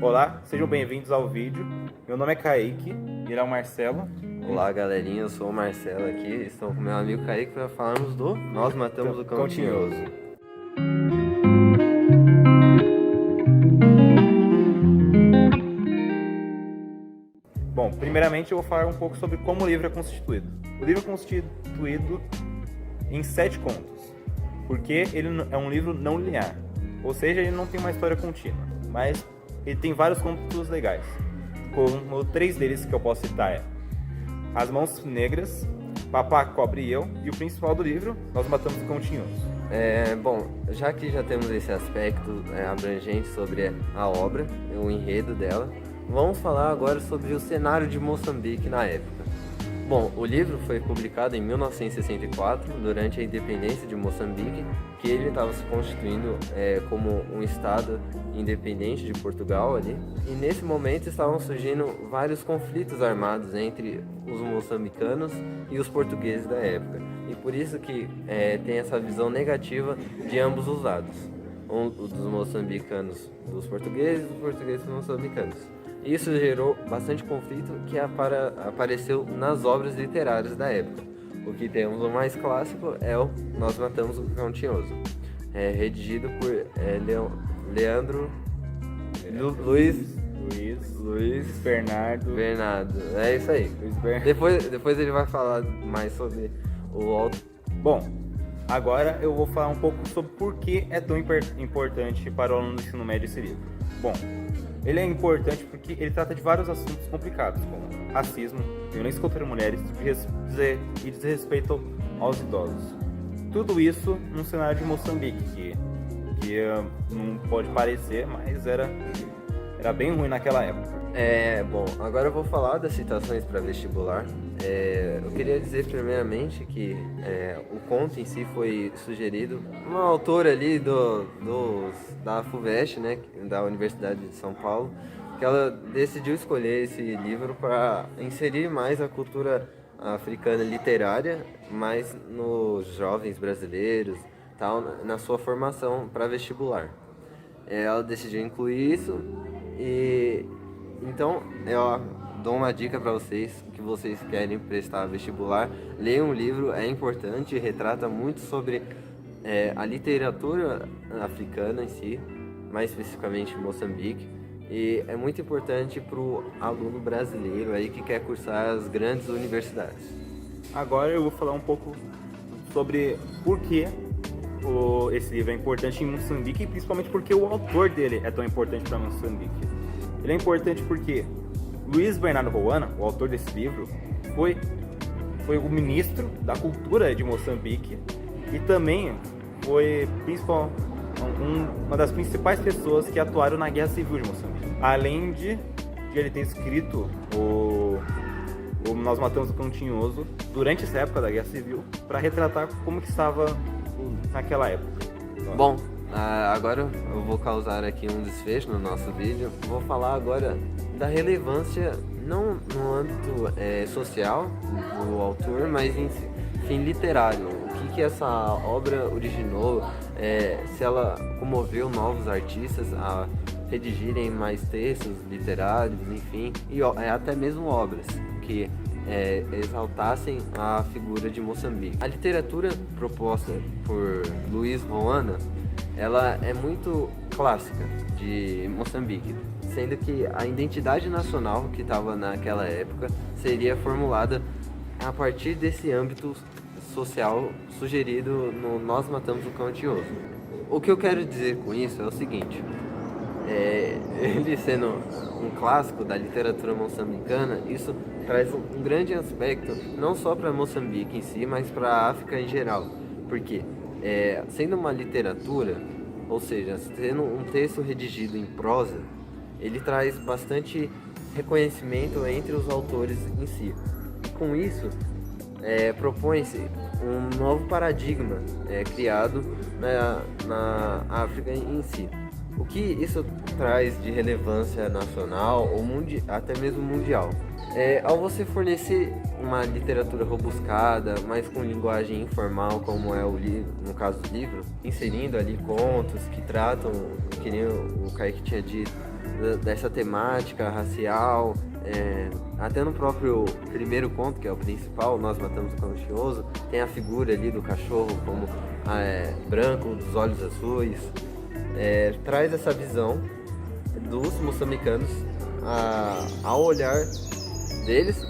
Olá, sejam bem-vindos ao vídeo. Meu nome é Kaique e ele é o Marcelo. Olá galerinha, eu sou o Marcelo aqui, estou com meu amigo Kaique para falarmos do Nós Matamos o Cão Tinhoso. Bom, primeiramente eu vou falar um pouco sobre como o livro é constituído. O livro é constituído em 7 contos, porque ele é um livro não linear, ou seja, ele não tem uma história contínua, mas ele tem vários contos legais, como 3 deles que eu posso citar é As Mãos Negras, Papá, Cobre e Eu, e o principal do livro, Nós Matamos o Cão Tinhoso. Bom, já que já temos esse aspecto abrangente sobre a obra, o enredo dela, vamos falar agora sobre o cenário de Moçambique na época. Bom, o livro foi publicado em 1964, durante a independência de Moçambique, que ele estava se constituindo como um estado independente de Portugal ali. E nesse momento estavam surgindo vários conflitos armados entre os moçambicanos e os portugueses da época. E por isso que tem essa visão negativa de ambos os lados. Dos moçambicanos dos portugueses e dos portugueses dos moçambicanos. Isso gerou bastante conflito que apareceu nas obras literárias da época. O que temos o mais clássico é o Nós Matamos o Cão Tinhoso, redigido por Leandro Luiz Bernardo. É isso aí. Depois ele vai falar mais sobre o autor. Bom, agora eu vou falar um pouco sobre por que é tão importante para o aluno do ensino médio esse livro. Bom, ele é importante porque ele trata de vários assuntos complicados, como racismo, violência contra mulheres e desrespeito aos idosos. Tudo isso num cenário de Moçambique, que não pode parecer, mas era bem ruim naquela época. Bom, agora eu vou falar das citações para vestibular. Eu queria dizer primeiramente que o conto em si foi sugerido uma autora ali da FUVEST, né, da Universidade de São Paulo, que ela decidiu escolher esse livro para inserir mais a cultura africana literária, mais nos jovens brasileiros, tal, na sua formação para vestibular. Ela decidiu incluir isso e então eu dou uma dica para vocês que vocês querem prestar vestibular. Leiam um livro, é importante, retrata muito sobre a literatura africana em si, mais especificamente Moçambique, e é muito importante para o aluno brasileiro aí que quer cursar as grandes universidades. Agora eu vou falar um pouco sobre por que esse livro é importante em Moçambique, e principalmente porque o autor dele é tão importante para Moçambique. Ele é importante porque Luiz Bernardo Roana, o autor desse livro, foi o ministro da cultura de Moçambique e também foi uma das principais pessoas que atuaram na Guerra Civil de Moçambique. Além de ele ter escrito o Nós Matamos o Cão Tinhoso durante essa época da Guerra Civil para retratar como que estava naquela época. Bom, agora eu vou causar aqui um desfecho no nosso vídeo. Vou falar agora da relevância, não no âmbito social do autor, mas enfim, literário. O que essa obra originou, se ela comoveu novos artistas a redigirem mais textos literários, enfim, e até mesmo obras que exaltassem a figura de Moçambique. A literatura proposta por Luiz Roana, ela é muito clássica de Moçambique, sendo que a identidade nacional que estava naquela época seria formulada a partir desse âmbito social sugerido no Nós Matamos o Cão Tinhoso. O que eu quero dizer com isso é o seguinte: ele sendo um clássico da literatura moçambicana, isso traz um grande aspecto não só para Moçambique em si, mas para a África em geral, porque sendo uma literatura, ou seja, sendo um texto redigido em prosa, ele traz bastante reconhecimento entre os autores em si. Com isso, propõe-se um novo paradigma criado na África em si. O que isso traz de relevância nacional ou até mesmo mundial? Ao você fornecer uma literatura robuscada, mas com linguagem informal, como é o livro, no caso do livro, inserindo ali contos que tratam, que nem o Kaique tinha dito, dessa temática racial. Até no próprio primeiro conto, que é o principal, Nós Matamos o Ganancioso, tem a figura ali do cachorro como branco, dos olhos azuis. Traz essa visão dos moçambicanos ao olhar deles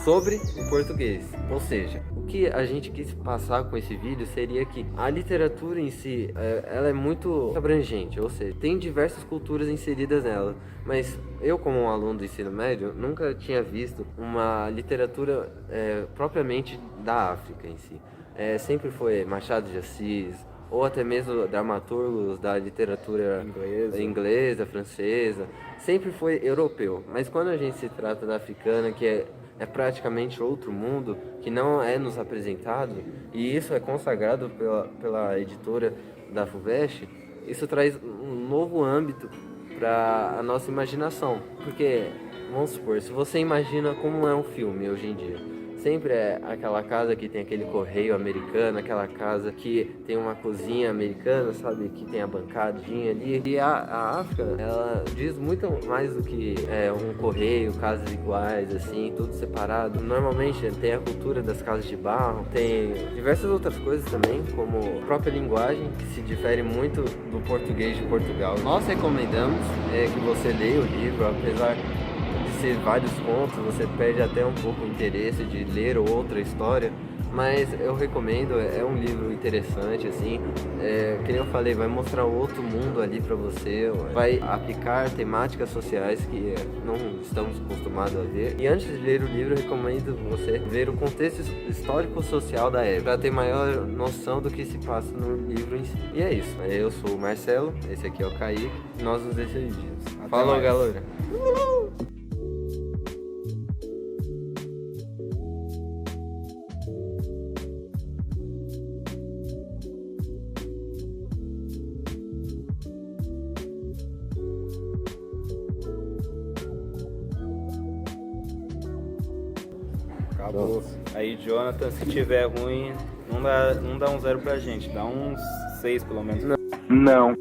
sobre o português. Ou seja, o que a gente quis passar com esse vídeo seria que a literatura em si, ela é muito abrangente, ou seja, tem diversas culturas inseridas nela, mas eu, como um aluno do ensino médio, nunca tinha visto uma literatura propriamente da África em si. Sempre foi Machado de Assis, ou até mesmo dramaturgos da literatura inglesa, francesa, sempre foi europeu. Mas quando a gente se trata da africana, que é praticamente outro mundo, que não é nos apresentado, e isso é consagrado pela editora da FUVEST, isso traz um novo âmbito para a nossa imaginação. Porque, vamos supor, se você imagina como é um filme hoje em dia, sempre é aquela casa que tem aquele correio americano, aquela casa que tem uma cozinha americana, sabe? Que tem a bancadinha ali. E a África, ela diz muito mais do que um correio, casas iguais, assim, tudo separado. Normalmente tem a cultura das casas de barro, tem diversas outras coisas também, como a própria linguagem, que se difere muito do português de Portugal. Nós recomendamos que você leia o livro, apesar de ser vários contos, você perde até um pouco o interesse de ler outra história, mas eu recomendo, é um livro interessante, assim, que nem eu falei, vai mostrar outro mundo ali para você, vai aplicar temáticas sociais que não estamos acostumados a ver. E antes de ler o livro, eu recomendo você ver o contexto histórico-social da época, para ter maior noção do que se passa no livro em si. E é isso, eu sou o Marcelo, esse aqui é o Kaique, nós nos despedimos. Falou, galera! Acabou. Aí, Jonathan, se tiver ruim, não dá um 0 pra gente, dá uns 6 pelo menos. Não.